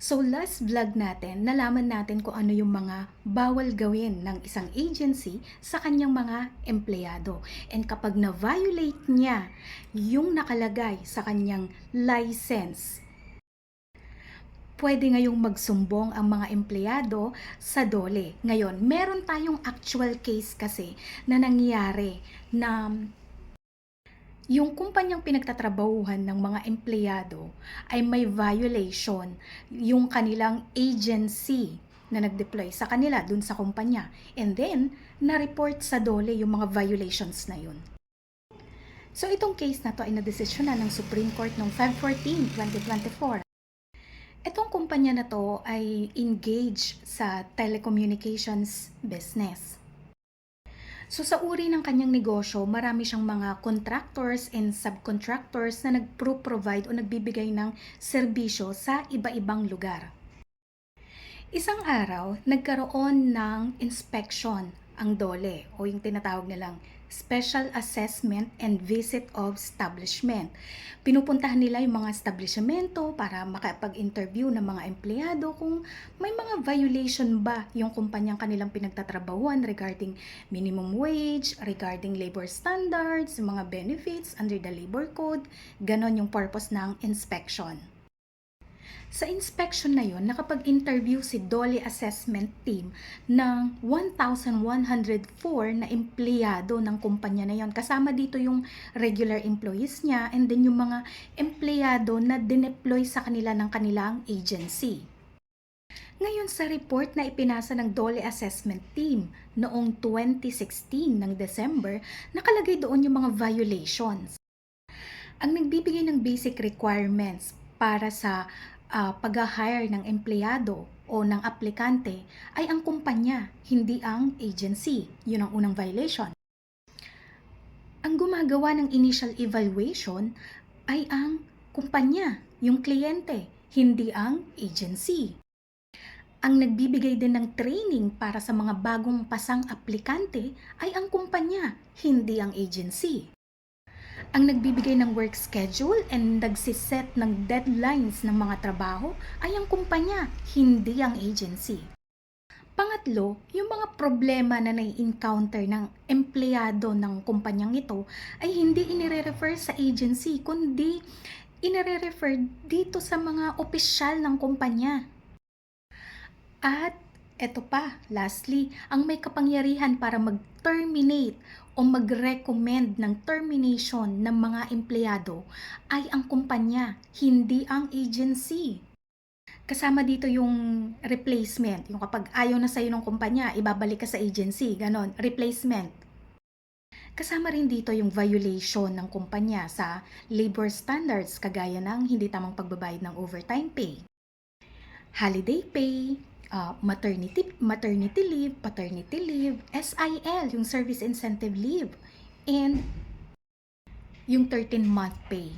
So last vlog natin, nalaman natin kung ano yung mga bawal gawin ng isang agency sa kanyang mga empleyado. And kapag na-violate niya yung nakalagay sa kanyang license, pwede ngayong magsumbong ang mga empleyado sa DOLE. Ngayon, meron tayong actual case kasi na nangyari na yung kumpanyang pinagtatrabahuhan ng mga empleyado ay may violation yung kanilang agency na nag-deploy sa kanila dun sa kumpanya. And then, na-report sa DOLE yung mga violations na yun. So, itong case na to ay nadesisyonan ng Supreme Court noong Feb 14, 2024. Itong kumpanya na to ay engaged sa telecommunications business. So sa uri ng kanyang negosyo, marami siyang mga contractors and subcontractors na nagpro-provide o nagbibigay ng serbisyo sa iba-ibang lugar. Isang araw, nagkaroon ng inspection ang DOLE o yung tinatawag nilang Special Assessment and Visit of Establishment. Pinupuntahan nila yung mga establishmento para makapag-interview ng mga empleyado kung may mga violation ba yung kumpanyang kanilang pinagtatrabahuan regarding minimum wage, regarding labor standards, mga benefits under the labor code. Ganon yung purpose ng inspection. Sa inspection na yon, nakapag-interview si DOLE Assessment Team ng 1,104 na empleyado ng kumpanya na yon. Kasama dito yung regular employees niya and then yung mga empleyado na dineploy sa kanila ng kanilang agency. Ngayon sa report na ipinasa ng DOLE Assessment Team noong 2016 ng December, nakalagay doon yung mga violations. Ang nagbibigay ng basic requirements para sa pag-hire ng empleyado o ng aplikante ay ang kumpanya, hindi ang agency. Yun ang unang violation. Ang gumagawa ng initial evaluation ay ang kumpanya, yung kliyente, hindi ang agency. Ang nagbibigay din ng training para sa mga bagong pasang aplikante ay ang kumpanya, hindi ang agency. Ang nagbibigay ng work schedule and nagsiset ng deadlines ng mga trabaho ay ang kumpanya, hindi ang agency. Pangatlo, yung mga problema na nai-encounter ng empleyado ng kumpanyang ito ay hindi inire-refer sa agency, kundi inire-refer dito sa mga opisyal ng kumpanya. At eto pa, lastly, ang may kapangyarihan para mag-terminate o mag-recommend ng termination ng mga empleyado ay ang kumpanya, hindi ang agency. Kasama dito yung replacement, yung kapag ayaw na sa'yo ng kumpanya, ibabalik ka sa agency, ganon, replacement. Kasama rin dito yung violation ng kumpanya sa labor standards kagaya ng hindi tamang pagbabayad ng overtime pay, holiday pay, maternity leave, paternity leave, SIL, yung service incentive leave, and yung 13-month pay.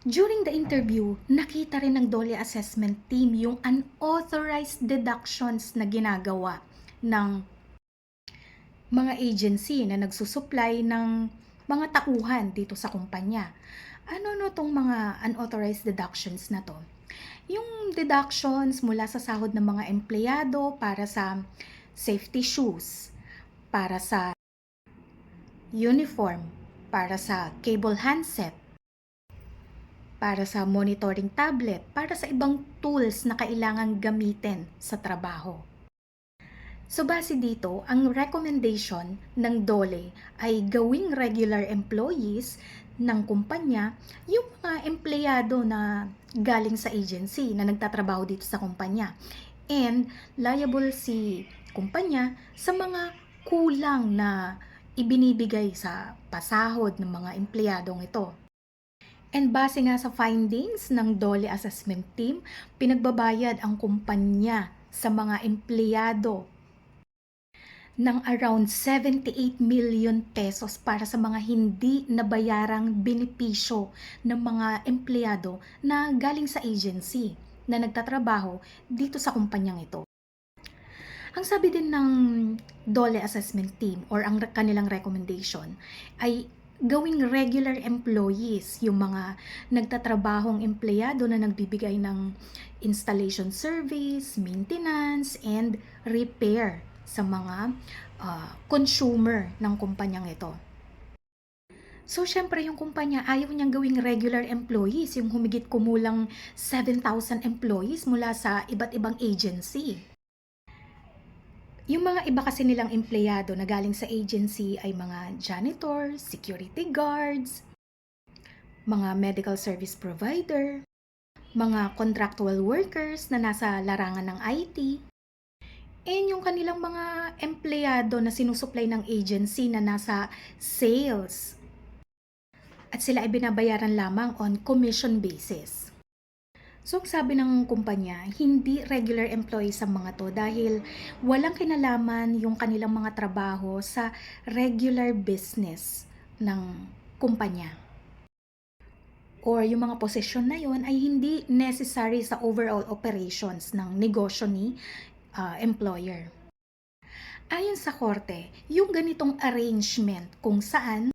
During the interview, nakita rin ng DOLE Assessment Team yung unauthorized deductions na ginagawa ng mga agency na nagsusupply ng mga tauhan dito sa kumpanya. Ano tong mga unauthorized deductions na to? Yung deductions mula sa sahod ng mga empleyado para sa safety shoes, para sa uniform, para sa cable handset, para sa monitoring tablet, para sa ibang tools na kailangang gamitin sa trabaho. So base dito, ang recommendation ng DOLE ay gawing regular employees ng kumpanya yung mga empleyado na galing sa agency na nagtatrabaho dito sa kumpanya. And liable si kumpanya sa mga kulang na ibinibigay sa pasahod ng mga empleyadong ito. And base nga sa findings ng DOLE Assessment Team, pinagbabayad ang kumpanya sa mga empleyado ng around 78 million pesos para sa mga hindi nabayarang benepisyo ng mga empleyado na galing sa agency na nagtatrabaho dito sa kumpanyang ito. Ang sabi din ng DOLE Assessment Team or ang kanilang recommendation ay gawing regular employees, yung mga nagtatrabahong empleyado na nagbibigay ng installation service, maintenance, and repair sa mga consumer ng kumpanyang ito. So, syempre yung kumpanya ayaw niyang gawing regular employees, yung humigit kumulang 7,000 employees mula sa iba't ibang agency. Yung mga iba kasi nilang empleyado na galing sa agency ay mga janitors, security guards, mga medical service provider, mga contractual workers na nasa larangan ng IT, and yung kanilang mga empleyado na sinusupply ng agency na nasa sales. At sila ay binabayaran lamang on commission basis. So, ang sabi ng kumpanya, hindi regular employees ang mga to dahil walang kinalaman yung kanilang mga trabaho sa regular business ng kumpanya. Or yung mga posisyon na yon ay hindi necessary sa overall operations ng negosyo ni employer. Ayon sa korte, yung ganitong arrangement kung saan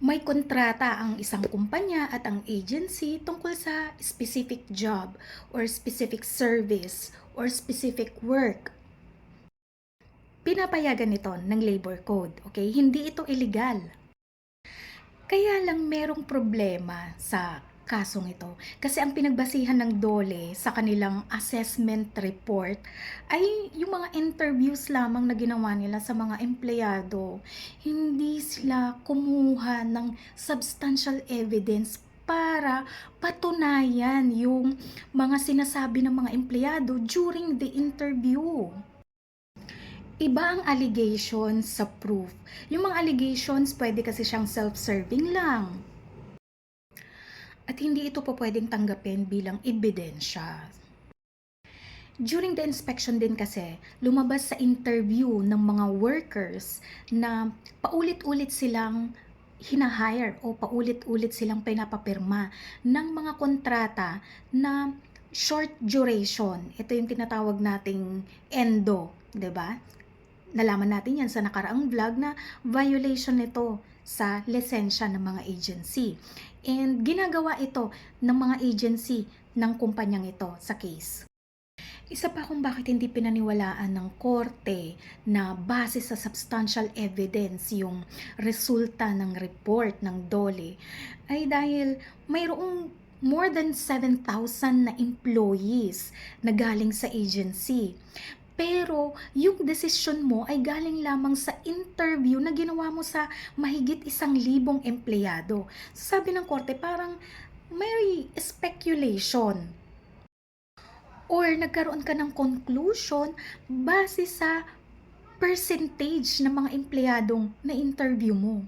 may kontrata ang isang kumpanya at ang agency tungkol sa specific job or specific service or specific work. Pinapayagan ito ng labor code, okay? Hindi ito illegal. Kaya lang merong problema sa kasong ito. Kasi ang pinagbasihan ng DOLE sa kanilang assessment report ay yung mga interviews lamang na ginawa nila sa mga empleyado. Hindi sila kumuha ng substantial evidence para patunayan yung mga sinasabi ng mga empleyado during the interview. Iba ang allegations sa proof. Yung mga allegations, pwede kasi siyang self-serving lang. At hindi ito po pwedeng tanggapin bilang ebidensya. During the inspection din kasi, lumabas sa interview ng mga workers na paulit-ulit silang hinahire o paulit-ulit silang pinapapirma ng mga kontrata na short duration. Ito yung tinatawag nating ENDO, 'di ba? Nalaman natin yan sa nakaraang vlog na violation nito sa lisensya ng mga agency. And ginagawa ito ng mga agency ng kumpanyang ito sa case. Isa pa kung bakit hindi pinaniwalaan ng korte na base sa substantial evidence yung resulta ng report ng DOLE ay dahil mayroong more than 7,000 na employees na galing sa agency. Pero yung decision mo ay galing lamang sa interview na ginawa mo sa mahigit 1,000 empleyado. Sabi ng korte, parang may speculation or nagkaroon ka ng conclusion base sa percentage ng mga empleyadong na-interview mo.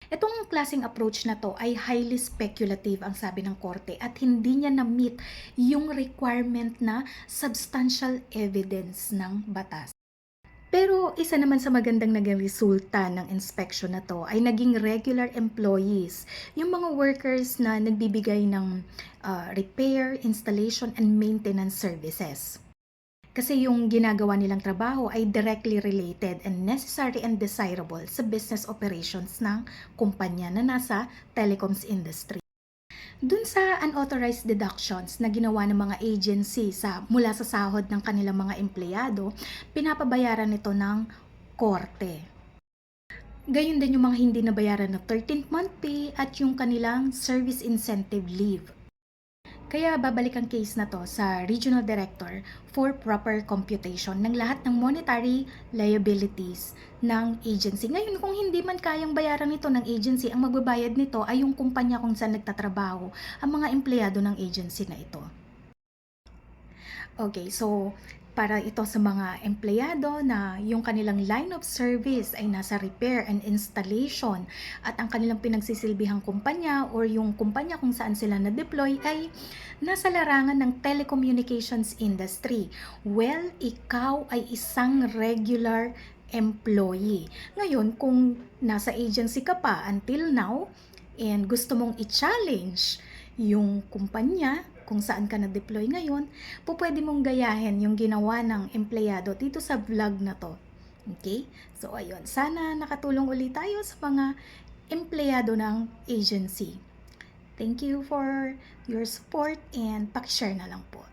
Itong klaseng approach na to ay highly speculative ang sabi ng korte at hindi niya na-meet yung requirement na substantial evidence ng batas. Pero isa naman sa magandang naging resulta ng inspection na to ay naging regular employees, yung mga workers na nagbibigay ng repair, installation, and maintenance services. Kasi yung ginagawa nilang trabaho ay directly related and necessary and desirable sa business operations ng kumpanya na nasa telecoms industry. Dun sa unauthorized deductions na ginawa ng mga agency mula sa sahod ng kanilang mga empleyado, pinapabayaran ito ng korte. Gayun din yung mga hindi nabayaran na 13th month pay at yung kanilang service incentive leave. Kaya babalik ang case na to sa Regional Director for proper computation ng lahat ng monetary liabilities ng agency. Ngayon, kung hindi man kayang bayaran ito ng agency, ang magbabayad nito ay yung kumpanya kung saan nagtatrabaho ang mga empleyado ng agency na ito. Okay, so para ito sa mga empleyado na yung kanilang line of service ay nasa repair and installation at ang kanilang pinagsisilbihang kumpanya or yung kumpanya kung saan sila na-deploy ay nasa larangan ng telecommunications industry. Well, ikaw ay isang regular employee. Ngayon, kung nasa agency ka pa until now and gusto mong i-challenge yung kumpanya kung saan ka na-deploy ngayon, pwede mong gayahin yung ginawa ng empleyado dito sa vlog na to. Okay? So, ayun. Sana nakatulong ulit tayo sa mga empleyado ng agency. Thank you for your support and paki-share na lang po.